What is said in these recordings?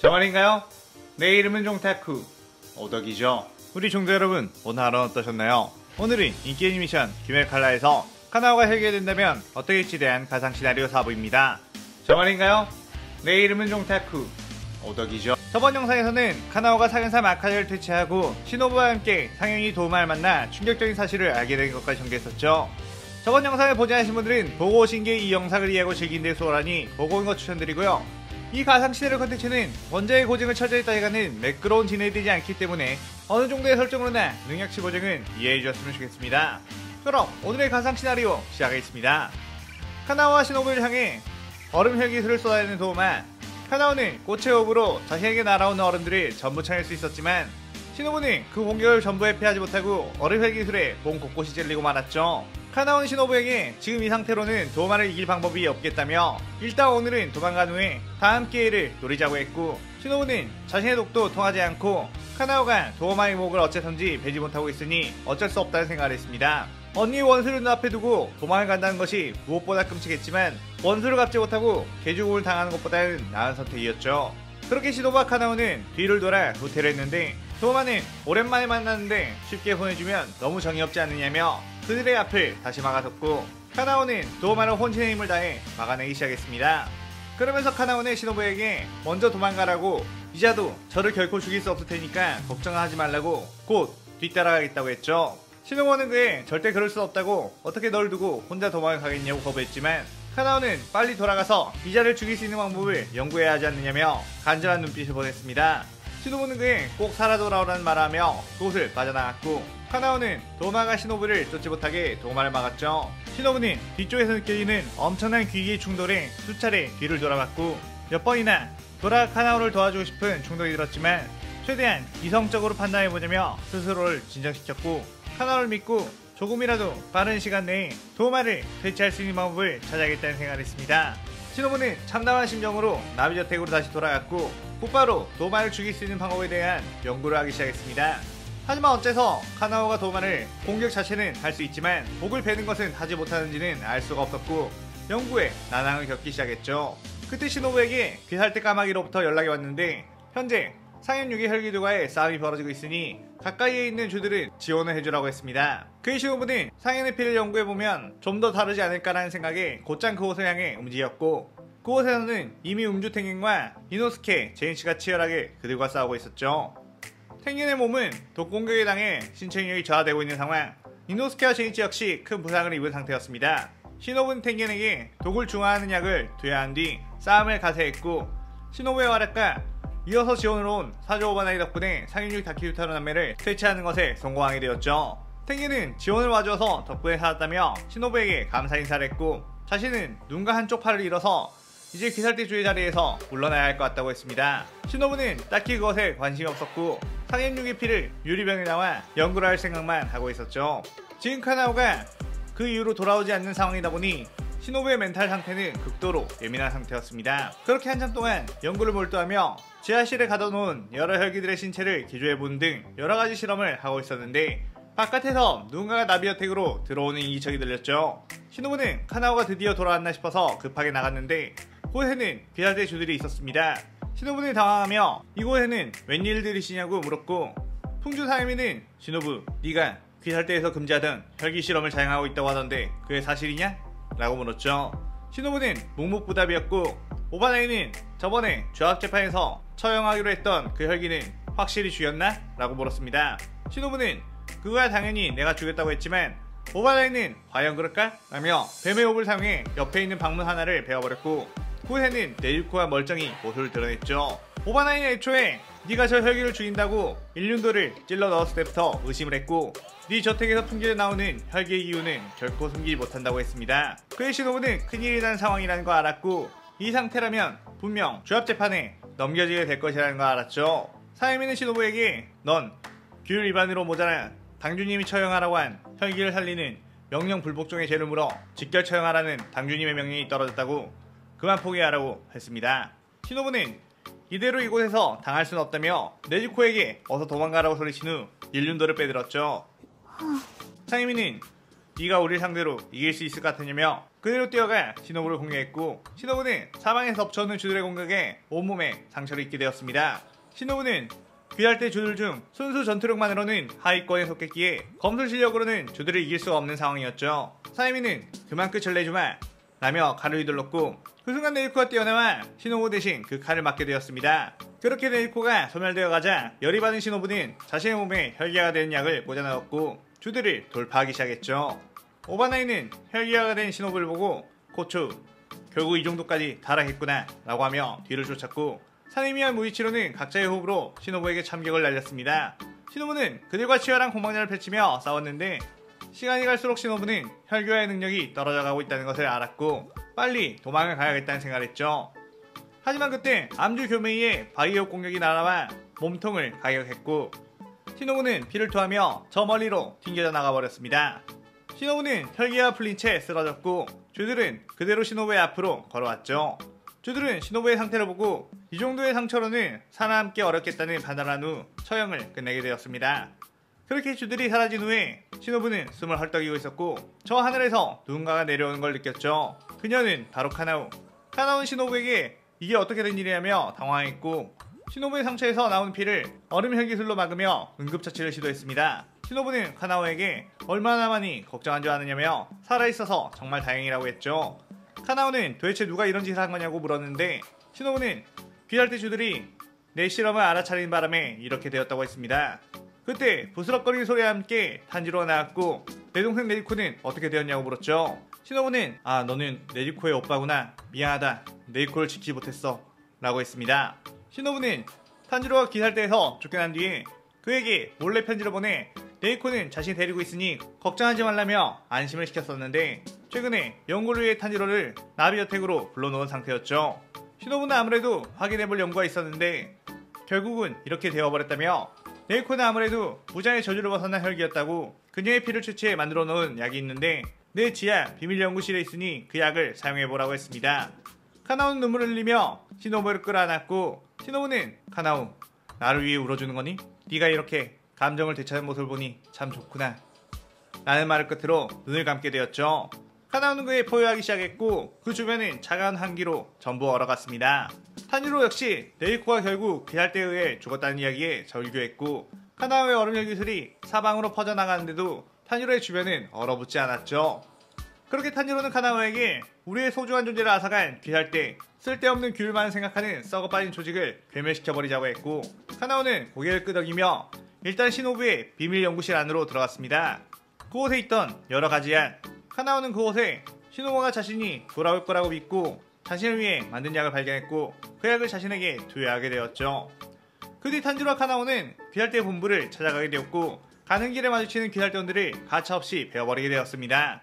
정말인가요? 내 이름은 종타쿠 오덕이죠. 우리 종자 여러분, 오늘 하루는 어떠셨나요? 오늘은 인기 애니메이션 귀멸칼라에서 카나오가 해결된다면 어떻게일지 대한 가상 시나리오 4부입니다. 정말인가요? 내 이름은 종타쿠 오덕이죠. 저번 영상에서는 카나오가 상현사 마카를 퇴치하고 시노부와 함께 상현이 도우마를 만나 충격적인 사실을 알게 된 것까지 전개했었죠. 저번 영상을 보지 않으신 분들은 보고 오신 게 이 영상을 이해하고 즐긴 데 수월하니 보고 온 것 추천드리고요. 이 가상 시나리오 컨텐츠는 원작의 고증을 처리했다기가는 매끄러운 진행되지 않기 때문에 어느 정도의 설정으로나 능력치 보증은 이해해 주셨으면 좋겠습니다. 그럼 오늘의 가상 시나리오 시작하겠습니다. 카나오와 시노부를 향해 얼음 혈기술을 쏟아내는 도우마. 카나오는 꽃의 호흡으로 자신에게 날아오는 얼음들을 전부 쳐낼 수 있었지만 시노부는 그 공격을 전부 회피하지 못하고 얼음 혈기술에 몸 곳곳이 찔리고 말았죠. 카나오는 시노부에게 지금 이 상태로는 도우마를 이길 방법이 없겠다며 일단 오늘은 도망간 후에 다음 기회를 노리자고 했고, 시노부는 자신의 독도 통하지 않고 카나오가 도우마의 목을 어째선지 베지 못하고 있으니 어쩔 수 없다는 생각을 했습니다. 언니 원수를 눈앞에 두고 도망을 간다는 것이 무엇보다 끔찍했지만 원수를 갚지 못하고 개죽음을 당하는 것보다는 나은 선택이었죠. 그렇게 시노부와 카나오는 뒤를 돌아 후퇴를 했는데 도우마는 오랜만에 만났는데 쉽게 보내주면 너무 정이 없지 않느냐며 그들의 앞을 다시 막아섰고, 카나오는 도우마로 혼신의 힘을 다해 막아내기 시작했습니다. 그러면서 카나오는 시노부에게 먼저 도망가라고, 이자도 저를 결코 죽일 수 없을 테니까 걱정하지 말라고 곧 뒤따라가겠다고 했죠. 시노부는 그에 절대 그럴 수 없다고 어떻게 널 두고 혼자 도망을 가겠냐고 거부했지만 카나오는 빨리 돌아가서 이자를 죽일 수 있는 방법을 연구해야 하지 않느냐며 간절한 눈빛을 보냈습니다. 시노부는 그에 꼭 살아 돌아오라는 말을 하며 그곳을 빠져나갔고, 카나오는 도우마가 시노부를 쫓지 못하게 도우마를 막았죠. 시노부는 뒤쪽에서 느껴지는 엄청난 귀기의 충돌에 수차례 뒤를 돌아봤고 몇 번이나 돌아 카나오를 도와주고 싶은 충동이 들었지만 최대한 이성적으로 판단해보자며 스스로를 진정시켰고, 카나오를 믿고 조금이라도 빠른 시간 내에 도우마를 퇴치할 수 있는 방법을 찾아야겠다는 생각을 했습니다. 시노부는 참담한 심정으로 나비저택으로 다시 돌아갔고 곧바로 도우마를 죽일 수 있는 방법에 대한 연구를 하기 시작했습니다. 하지만 어째서 카나오가 도우마를 공격 자체는 할 수 있지만 목을 베는 것은 하지 못하는지는 알 수가 없었고 연구에 난항을 겪기 시작했죠. 그때 시노부에게 귀살대 까마귀로부터 연락이 왔는데 현재 상현 6의 혈기들과의 싸움이 벌어지고 있으니 가까이에 있는 주들은 지원을 해주라고 했습니다. 그의 시노부는 상현의 피를 연구해보면 좀 더 다르지 않을까라는 생각에 곧장 그곳을 향해 움직였고, 그곳에서는 이미 음주 탱겐과 이노스케, 제인씨가 치열하게 그들과 싸우고 있었죠. 탱겐의 몸은 독공격에 당해 신체 능력이 저하되고 있는 상황, 이노스케와 제인씨 역시 큰 부상을 입은 상태였습니다. 시노부는 탱겐에게 독을 중화하는 약을 투여한 뒤 싸움을 가세했고, 시노부의 활약과 이어서 지원으로 온 사조 오바나이 덕분에 상인육 다키유타로 남매를 퇴치하는 것에 성공하게 되었죠. 탱겐은 지원을 와주어서 덕분에 살았다며 시노부에게 감사 인사를 했고, 자신은 눈과 한쪽 팔을 잃어서 이제 귀살대 주의 자리에서 물러나야 할 것 같다고 했습니다. 시노부는 딱히 그것에 관심이 없었고 상현육의 피를 유리병에 나와 연구를 할 생각만 하고 있었죠. 지금 카나오가 그 이후로 돌아오지 않는 상황이다 보니 시노부의 멘탈 상태는 극도로 예민한 상태였습니다. 그렇게 한참 동안 연구를 몰두하며 지하실에 가둬놓은 여러 혈기들의 신체를 기조해보는 등 여러가지 실험을 하고 있었는데 바깥에서 누군가가 나비어택으로 들어오는 이적이 들렸죠. 시노부는 카나오가 드디어 돌아왔나 싶어서 급하게 나갔는데 그곳에는 귀살대 주들이 있었습니다. 시노부는 당황하며 이곳에는 웬일들이시냐고 물었고, 풍주 사이미는 시노부, 네가 귀살대에서 금지하던 혈기 실험을 자행하고 있다고 하던데 그게 사실이냐? 라고 물었죠. 시노부는 묵묵부답이었고, 오바나이는 저번에 죄악재판에서 처형하기로 했던 그 혈기는 확실히 죽였나? 라고 물었습니다. 시노부는 그거야 당연히 내가 죽였다고 했지만 오바나이는 과연 그럴까? 라며 뱀의 호흡을 사용해 옆에 있는 방문 하나를 베어버렸고 그곳에는 네즈코가 멀쩡히 모습을 드러냈죠. 오바나이는 애초에 네가 저 혈기를 죽인다고 일륜도를 찔러 넣었을 때부터 의심을 했고 네 저택에서 풍기려 나오는 혈기의 이유는 결코 숨기지 못한다고 했습니다. 그의 시노부는 큰일이 난 상황이라는 걸 알았고 이 상태라면 분명 주합재판에 넘겨지게 될 것이라는 걸 알았죠. 사이미는 시노부에게 넌 규율 위반으로 모자라 당주님이 처형하라고 한 혈기를 살리는 명령 불복종의 죄를 물어 직결 처형하라는 당주님의 명령이 떨어졌다고 그만 포기하라고 했습니다. 시노부는 이대로 이곳에서 당할 수는 없다며 네즈코에게 어서 도망가라고 소리친 후 일륜도를 빼들었죠. 상임이는 네가 우리를 상대로 이길 수 있을 것 같으냐며 그대로 뛰어가 시노부를 공격했고 시노부는 사방에서 덮쳐오는 주들의 공격에 온몸에 상처를 입게 되었습니다. 시노부는 귀할 때 주들 중 순수 전투력만으로는 하위권에 속했기에 검술 실력으로는 주들을 이길 수가 없는 상황이었죠. 사이미는 그만 끝을 내주마 라며 칼을 휘둘렀고 그 순간 네이코가 뛰어나와 시노부 대신 그 칼을 맞게 되었습니다. 그렇게 네이코가 소멸되어 가자 열이 받은 시노부는 자신의 몸에 혈기화가 되는 약을 꽂아 넣었고 주들을 돌파하기 시작했죠. 오바나이는 혈기화가 된 시노부를 보고 고추 결국 이 정도까지 타락했구나 라고 하며 뒤를 쫓았고 사네미와 무이치로는 각자의 호흡으로 시노부에게 참격을 날렸습니다. 시노부는 그들과 치열한 공방전을 펼치며 싸웠는데 시간이 갈수록 시노부는 혈기화의 능력이 떨어져가고 있다는 것을 알았고 빨리 도망을 가야겠다는 생각을 했죠. 하지만 그때 암주 교메이의 바이오 공격이 날아와 몸통을 가격했고 시노부는 피를 토하며 저 멀리로 튕겨져 나가버렸습니다. 시노부는 혈기가 풀린 채 쓰러졌고 주들은 그대로 시노부의 앞으로 걸어왔죠. 주들은 시노부의 상태를 보고 이 정도의 상처로는 살아남기 어렵겠다는 판단한 후 처형을 끝내게 되었습니다. 그렇게 주들이 사라진 후에 시노부는 숨을 헐떡이고 있었고 저 하늘에서 누군가가 내려오는 걸 느꼈죠. 그녀는 바로 카나우. 카나우는 시노부에게 이게 어떻게 된 일이냐며 당황했고 시노부의 상처에서 나온 피를 얼음 혈기술로 막으며 응급처치를 시도했습니다. 시노부는 카나우에게 얼마나 많이 걱정한 줄 아느냐며 살아있어서 정말 다행이라고 했죠. 카나우는 도대체 누가 이런 짓을 한 거냐고 물었는데 시노부는 귀할 때 주들이 내 실험을 알아차린 바람에 이렇게 되었다고 했습니다. 그때 부스럭거리는 소리와 함께 탄지로가 나왔고 내 동생 네리코는 어떻게 되었냐고 물었죠. 시노부는 아 너는 네리코의 오빠구나 미안하다 네리코를 지키지 못했어 라고 했습니다. 시노부는 탄지로가 기살대에서 쫓겨난 뒤에 그에게 몰래 편지를 보내 네리코는 자신이 데리고 있으니 걱정하지 말라며 안심을 시켰었는데 최근에 연구를 위해 탄지로를 나비 여택으로 불러놓은 상태였죠. 시노부는 아무래도 확인해볼 연구가 있었는데 결국은 이렇게 되어버렸다며 네이코는 아무래도 무장의 저주를 벗어난 혈기였다고 그녀의 피를 채취해 만들어 놓은 약이 있는데 내 지하 비밀 연구실에 있으니 그 약을 사용해보라고 했습니다. 카나우는 눈물을 흘리며 시노부를 끌어안았고 시노부는 카나우 나를 위해 울어주는 거니? 네가 이렇게 감정을 되찾은 모습을 보니 참 좋구나 라는 말을 끝으로 눈을 감게 되었죠. 카나우는 그에 포효하기 시작했고 그 주변은 차가운 한기로 전부 얼어갔습니다. 탄지로 역시 네이코가 결국 귀할 때에 의해 죽었다는 이야기에 절규했고 카나우의 얼음혈 기술이 사방으로 퍼져나가는데도 탄지로의 주변은 얼어붙지 않았죠. 그렇게 탄지로는 카나우에게 우리의 소중한 존재를 앗아간 귀할 때 쓸데없는 귤만 생각하는 썩어빠진 조직을 괴멸시켜버리자고 했고 카나우는 고개를 끄덕이며 일단 시노부의 비밀 연구실 안으로 들어갔습니다. 그곳에 있던 여러 가지 약 카나우는 그곳에 시노부가 자신이 돌아올 거라고 믿고 자신을 위해 만든 약을 발견했고 그 약을 자신에게 투여하게 되었죠. 그 뒤 탄지로와 카나우는 귀할대 본부를 찾아가게 되었고 가는 길에 마주치는 귀할대원들을 가차없이 베어버리게 되었습니다.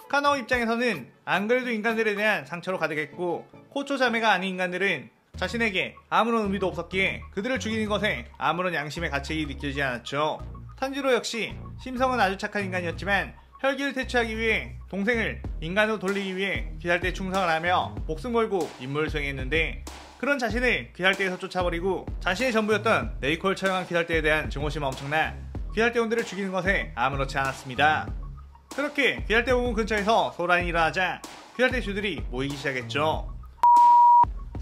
카나우 입장에서는 안 그래도 인간들에 대한 상처로 가득했고 코초 자매가 아닌 인간들은 자신에게 아무런 의미도 없었기에 그들을 죽이는 것에 아무런 양심의 가책이 느껴지지 않았죠. 탄지로 역시 심성은 아주 착한 인간이었지만 혈기를 퇴치하기 위해 동생을 인간으로 돌리기 위해 귀할대에 충성을 하며 목숨 걸고 임무를 수행했는데 그런 자신을 귀할대에서 쫓아버리고 자신의 전부였던 네이코를 처형한 귀할대에 대한 증오심은 엄청나 귀할대원들을 죽이는 것에 아무렇지 않았습니다. 그렇게 귀할대 본부 근처에서 소란이 일어나자 귀할대 주들이 모이기 시작했죠.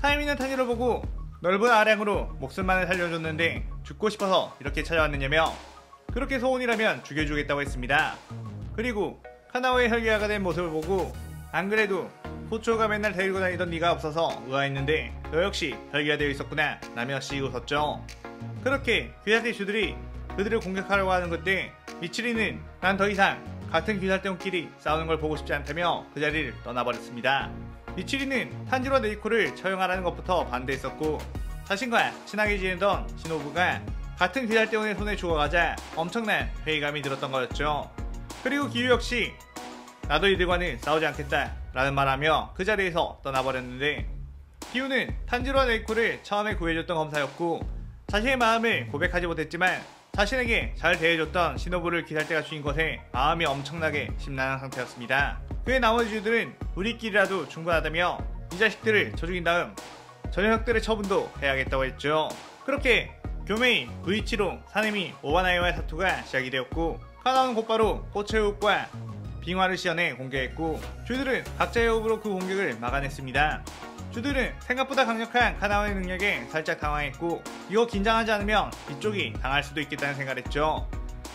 사이미는 탄지를 보고 넓은 아량으로 목숨만을 살려줬는데 죽고 싶어서 이렇게 찾아왔느냐며 그렇게 소원이라면 죽여주겠다고 했습니다. 그리고 카나우의 혈기화가 된 모습을 보고 안 그래도 호초가 맨날 데리고 다니던 네가 없어서 의아했는데 너 역시 혈기화되어 있었구나 라며 씩 웃었죠. 그렇게 귀할대 주들이 그들을 공격하려고 하는 그때 미치리는 난 더 이상 같은 귀할대원끼리 싸우는 걸 보고 싶지 않다며 그 자리를 떠나버렸습니다. 미치리는 탄지로와 네이코를 처형하라는 것부터 반대했었고 자신과 친하게 지내던 시노부가 같은 귀할대원의 손에 죽어가자 엄청난 회의감이 들었던 거였죠. 그리고 기유 역시 나도 이들과는 싸우지 않겠다 라는 말하며 그 자리에서 떠나버렸는데 기유는 탄지로와 네이코를 처음에 구해줬던 검사였고 자신의 마음을 고백하지 못했지만 자신에게 잘 대해줬던 시노부를 귀할대가 죽인 것에 마음이 엄청나게 심란한 상태였습니다. 그의 나머지 주들은 우리끼리라도 충분하다며 이 자식들을 쳐 죽인 다음 저 녀석들의 처분도 해야겠다고 했죠. 그렇게 교메이, 부이치로, 사네미, 오바나이와의 사투가 시작이 되었고 카나우는 곧바로 호체우과 빙화를 씌어내 공격했고 주들은 각자의 호흡으로 그 공격을 막아냈습니다. 주들은 생각보다 강력한 카나와의 능력에 살짝 당황했고 이거 긴장하지 않으면 이쪽이 당할 수도 있겠다는 생각을 했죠.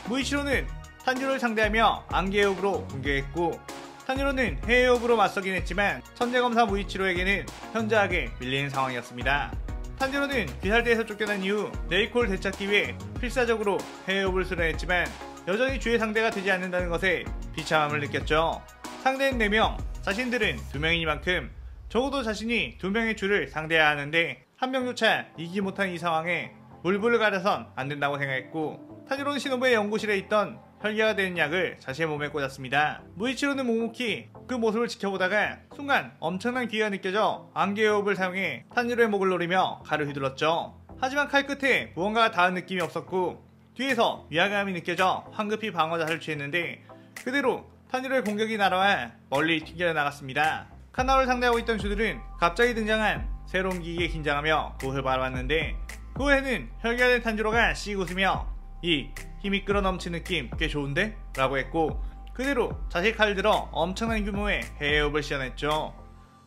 무이치로는 탄지로를 상대하며 안개의 호흡으로 공격했고 탄지로는 해의 호흡으로 맞서긴 했지만 천재검사 무이치로에게는 현저하게 밀리는 상황이었습니다. 탄지로는 귀살대에서 쫓겨난 이후 레이코를 되찾기 위해 필사적으로 해의 호흡을 수련했지만 여전히 주의 상대가 되지 않는다는 것에 비참함을 느꼈죠. 상대는 4명, 자신들은 2명이니만큼 적어도 자신이 2명의 주를 상대해야 하는데 한 명조차 이기지 못한 이 상황에 물불을 가려선 안 된다고 생각했고 탄지로는 시노부의 연구실에 있던 혈기가 되는 약을 자신의 몸에 꽂았습니다. 무이치로는 묵묵히 그 모습을 지켜보다가 순간 엄청난 기회가 느껴져 안개의 호흡을 사용해 탄지로의 목을 노리며 칼을 휘둘렀죠. 하지만 칼 끝에 무언가가 닿은 느낌이 없었고 뒤에서 위화감이 느껴져 황급히 방어 자세를 취했는데 그대로 탄지로의 공격이 날아와 멀리 튕겨나갔습니다. 카나와를 상대하고 있던 주들은 갑자기 등장한 새로운 기기에 긴장하며 그것을 바라봤는데 그 후에는 혈기가 된 탄지로가 씩 웃으며 이 힘이 끌어넘치는 느낌 꽤 좋은데? 라고 했고 그대로 자신의 칼을 들어 엄청난 규모의 해의 호흡을 시연했죠.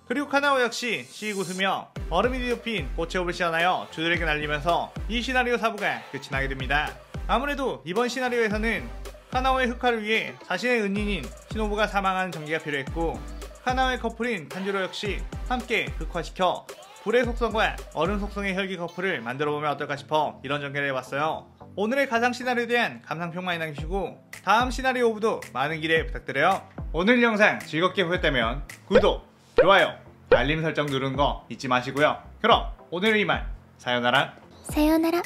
그리고 카나와 역시 씩 웃으며 얼음이 뒤덮인 꽃의 호흡을 시연하여 주들에게 날리면서 이 시나리오 4부가 끝이 나게 됩니다. 아무래도 이번 시나리오에서는 카나와의 흑화를 위해 자신의 은인인 시노부가 사망하는 전개가 필요했고 카나와의 커플인 탄지로 역시 함께 흑화시켜 불의 속성과 얼음 속성의 혈기 커플을 만들어보면 어떨까 싶어 이런 전개를 해봤어요. 오늘의 가상 시나리오에 대한 감상평 많이 남기시고 다음 시나리오 오브도 많은 기대 부탁드려요. 오늘 영상 즐겁게 보셨다면 구독, 좋아요, 알림 설정 누르는 거 잊지 마시고요. 그럼 오늘은 이만 사요나라. 사요나라.